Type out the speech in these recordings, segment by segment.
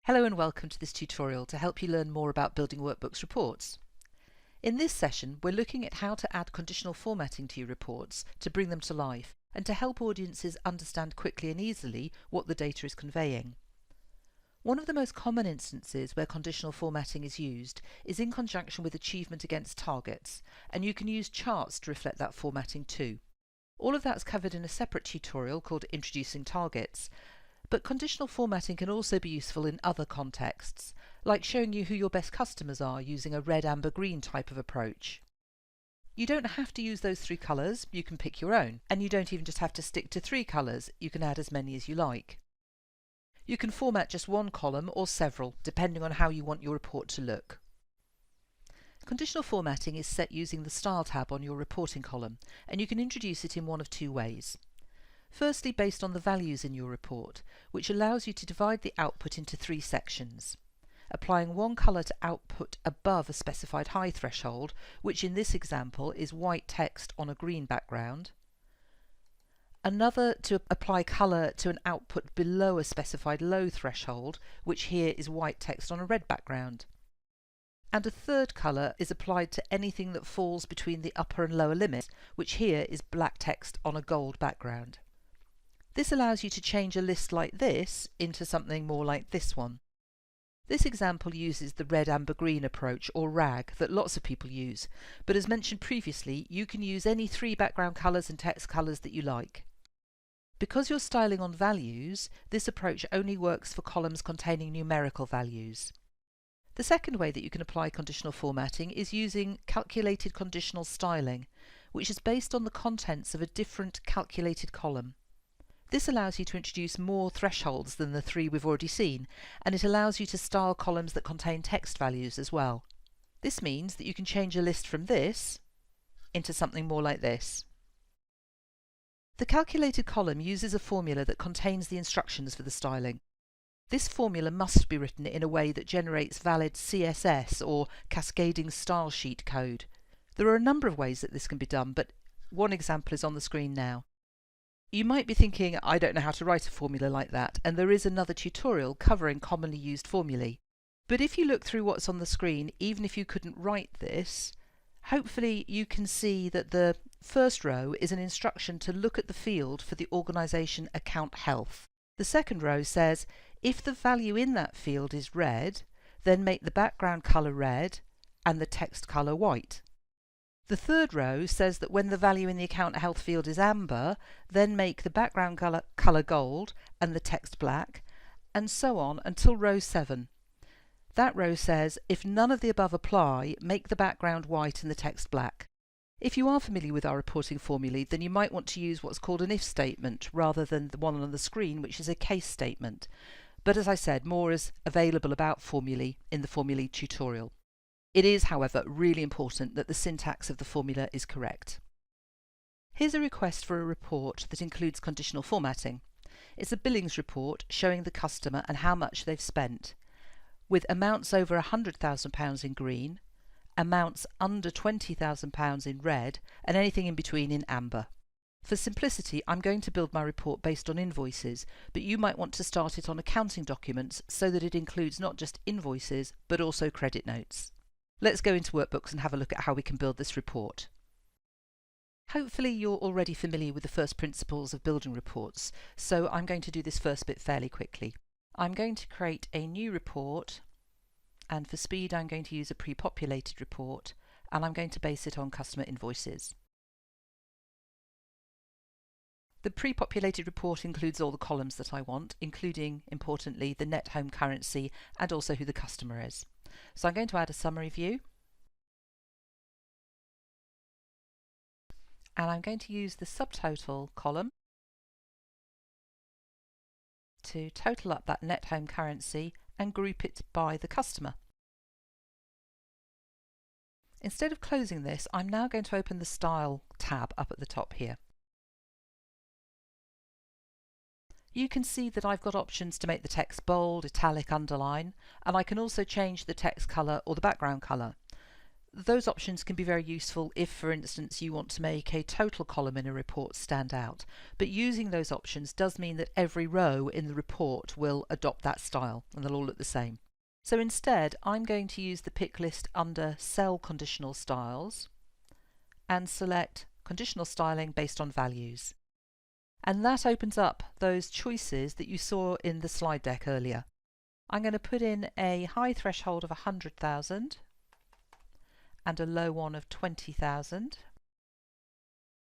Hello and welcome to this tutorial to help you learn more about building Workbooks reports. In this session, we're looking at how to add conditional formatting to your reports to bring them to life and to help audiences understand quickly and easily what the data is conveying. One of the most common instances where conditional formatting is used is in conjunction with achievement against targets, and you can use charts to reflect that formatting too. All of that's covered in a separate tutorial called Introducing Targets. But conditional formatting can also be useful in other contexts, like showing you who your best customers are using a red, amber, green type of approach. You don't have to use those three colours, you can pick your own, and you don't even just have to stick to three colours, you can add as many as you like. You can format just one column or several, depending on how you want your report to look. Conditional formatting is set using the Style tab on your reporting column, and you can introduce it in one of two ways. Firstly, based on the values in your report, which allows you to divide the output into three sections. Applying one colour to output above a specified high threshold, which in this example is white text on a green background. Another to apply colour to an output below a specified low threshold, which here is white text on a red background. And a third colour is applied to anything that falls between the upper and lower limits, which here is black text on a gold background. This allows you to change a list like this into something more like this one. This example uses the red, amber, green approach, or RAG, that lots of people use, but as mentioned previously, you can use any three background colours and text colours that you like. Because you're styling on values, this approach only works for columns containing numerical values. The second way that you can apply conditional formatting is using calculated conditional styling, which is based on the contents of a different calculated column. This allows you to introduce more thresholds than the three we've already seen, and it allows you to style columns that contain text values as well. This means that you can change a list from this into something more like this. The calculated column uses a formula that contains the instructions for the styling. This formula must be written in a way that generates valid CSS or cascading style sheet code. There are a number of ways that this can be done, but one example is on the screen now. You might be thinking, I don't know how to write a formula like that, and there is another tutorial covering commonly used formulae. But if you look through what's on the screen, even if you couldn't write this, hopefully you can see that the first row is an instruction to look at the field for the organisation account health. The second row says, if the value in that field is red, then make the background colour red and the text colour white. The third row says that when the value in the account health field is amber, then make the background colour gold and the text black, and so on until row 7. That row says, if none of the above apply, make the background white and the text black. If you are familiar with our reporting formulae, then you might want to use what's called an if statement rather than the one on the screen, which is a case statement. But as I said, more is available about formulae in the formulae tutorial. It is, however, really important that the syntax of the formula is correct. Here's a request for a report that includes conditional formatting. It's a billings report showing the customer and how much they've spent, with amounts over £100,000 in green, amounts under £20,000 in red, and anything in between in amber. For simplicity, I'm going to build my report based on invoices, but you might want to start it on accounting documents so that it includes not just invoices, but also credit notes. Let's go into Workbooks and have a look at how we can build this report. Hopefully you're already familiar with the first principles of building reports, so I'm going to do this first bit fairly quickly. I'm going to create a new report, and for speed I'm going to use a pre-populated report, and I'm going to base it on customer invoices. The pre-populated report includes all the columns that I want, including, importantly, the net home currency and also who the customer is. So I'm going to add a summary view, and I'm going to use the subtotal column to total up that net home currency and group it by the customer. Instead of closing this, I'm now going to open the Style tab up at the top here. You can see that I've got options to make the text bold, italic, underline, and I can also change the text colour or the background colour. Those options can be very useful if, for instance, you want to make a total column in a report stand out. But using those options does mean that every row in the report will adopt that style and they'll all look the same. So instead, I'm going to use the pick list under Cell Conditional Styles and select Conditional Styling based on values. And that opens up those choices that you saw in the slide deck earlier. I'm going to put in a high threshold of 100,000 and a low one of 20,000.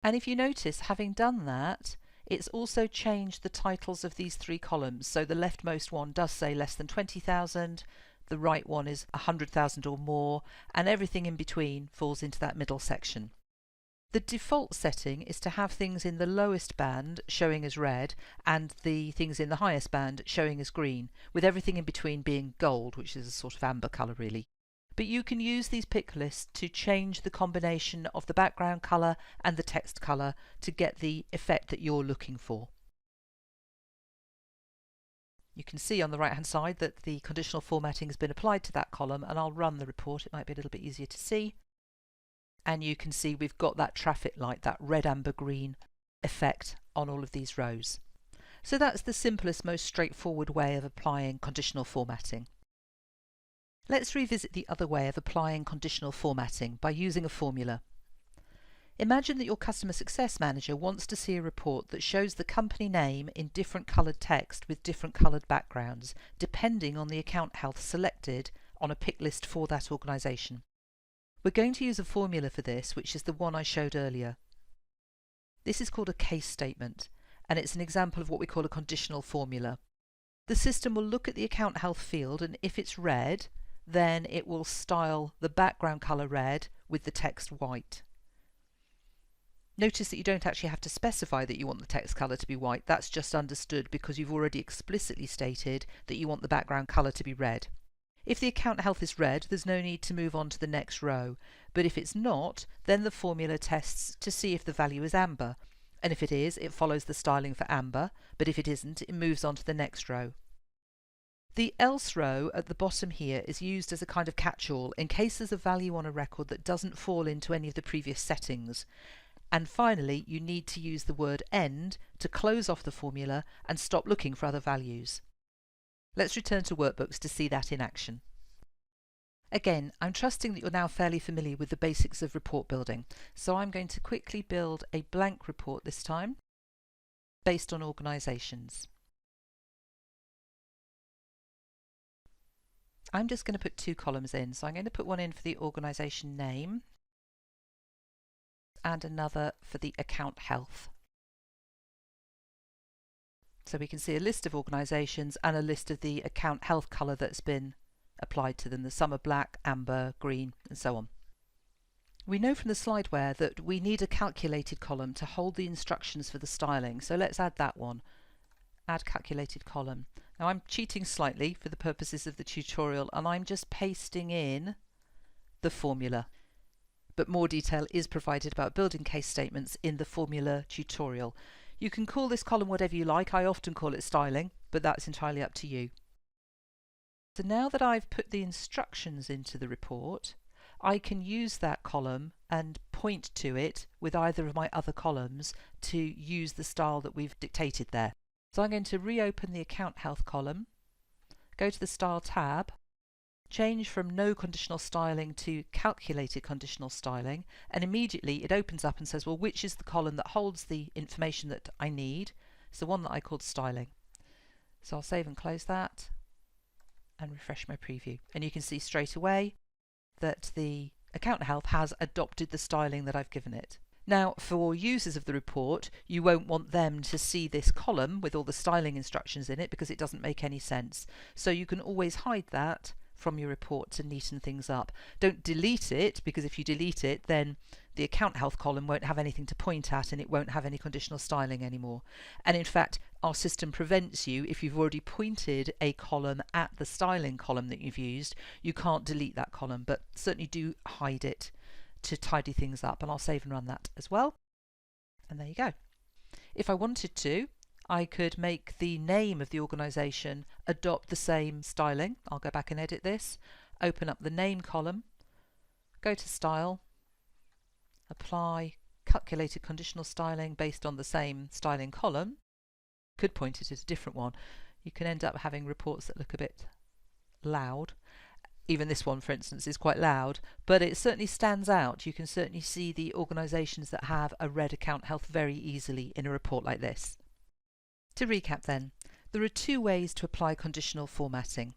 And if you notice, having done that, it's also changed the titles of these three columns. So the leftmost one does say less than 20,000, the right one is 100,000 or more, and everything in between falls into that middle section. The default setting is to have things in the lowest band showing as red and the things in the highest band showing as green, with everything in between being gold, which is a sort of amber colour really. But you can use these pick lists to change the combination of the background colour and the text colour to get the effect that you're looking for. You can see on the right hand side that the conditional formatting has been applied to that column, and I'll run the report. It might be a little bit easier to see. And you can see we've got that traffic light, that red, amber, green effect on all of these rows. So that's the simplest, most straightforward way of applying conditional formatting. Let's revisit the other way of applying conditional formatting by using a formula. Imagine that your customer success manager wants to see a report that shows the company name in different coloured text with different coloured backgrounds, depending on the account health selected on a pick list for that organisation. We're going to use a formula for this, which is the one I showed earlier. This is called a case statement, and it's an example of what we call a conditional formula. The system will look at the account health field, and if it's red, then it will style the background colour red with the text white. Notice that you don't actually have to specify that you want the text colour to be white. That's just understood because you've already explicitly stated that you want the background colour to be red. If the account health is red, there's no need to move on to the next row, but if it's not, then the formula tests to see if the value is amber, and if it is, it follows the styling for amber, but if it isn't, it moves on to the next row. The else row at the bottom here is used as a kind of catch-all in case there's a value on a record that doesn't fall into any of the previous settings. And finally, you need to use the word end to close off the formula and stop looking for other values. Let's return to Workbooks to see that in action. Again, I'm trusting that you're now fairly familiar with the basics of report building, so I'm going to quickly build a blank report this time, based on organisations. I'm just going to put two columns in, so I'm going to put one in for the organisation name and another for the account health. So we can see a list of organisations and a list of the account health colour that's been applied to them. The some are black, amber, green and so on. We know from the slideware that we need a calculated column to hold the instructions for the styling, so let's add that one. Add calculated column. Now I'm cheating slightly for the purposes of the tutorial and I'm just pasting in the formula. But more detail is provided about building case statements in the formula tutorial. You can call this column whatever you like. I often call it styling, but that's entirely up to you. So now that I've put the instructions into the report, I can use that column and point to it with either of my other columns to use the style that we've dictated there. So I'm going to reopen the account health column, go to the Style tab, change from no conditional styling to calculated conditional styling, and immediately it opens up and says, well, which is the column that holds the information that I need? It's the one that I called styling. So I'll save and close that and refresh my preview. And you can see straight away that the account health has adopted the styling that I've given it. Now, for users of the report, you won't want them to see this column with all the styling instructions in it because it doesn't make any sense. So you can always hide that from your report to neaten things up. Don't delete it, because if you delete it, then the account health column won't have anything to point at and it won't have any conditional styling anymore. And in fact, our system prevents you, if you've already pointed a column at the styling column that you've used, you can't delete that column, but certainly do hide it to tidy things up. And I'll save and run that as well. And there you go. If I wanted to, I could make the name of the organisation adopt the same styling. I'll go back and edit this, open up the name column, go to Style, apply calculated conditional styling based on the same styling column. Could point it at a different one. You can end up having reports that look a bit loud. Even this one, for instance, is quite loud, but it certainly stands out. You can certainly see the organisations that have a red account health very easily in a report like this. To recap then, there are two ways to apply conditional formatting.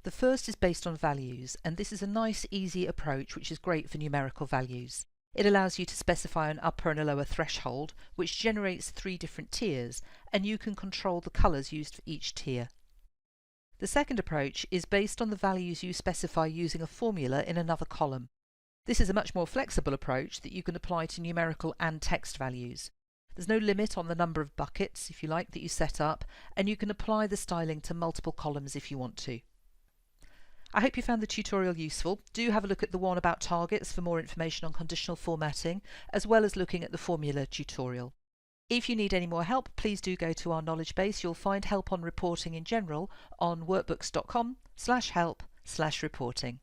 The first is based on values, and this is a nice, easy approach which is great for numerical values. It allows you to specify an upper and a lower threshold, which generates 3 different tiers, and you can control the colours used for each tier. The second approach is based on the values you specify using a formula in another column. This is a much more flexible approach that you can apply to numerical and text values. There's no limit on the number of buckets, if you like, that you set up, and you can apply the styling to multiple columns if you want to. I hope you found the tutorial useful. Do have a look at the one about targets for more information on conditional formatting, as well as looking at the formula tutorial. If you need any more help, please do go to our knowledge base. You'll find help on reporting in general on workbooks.com/help/reporting.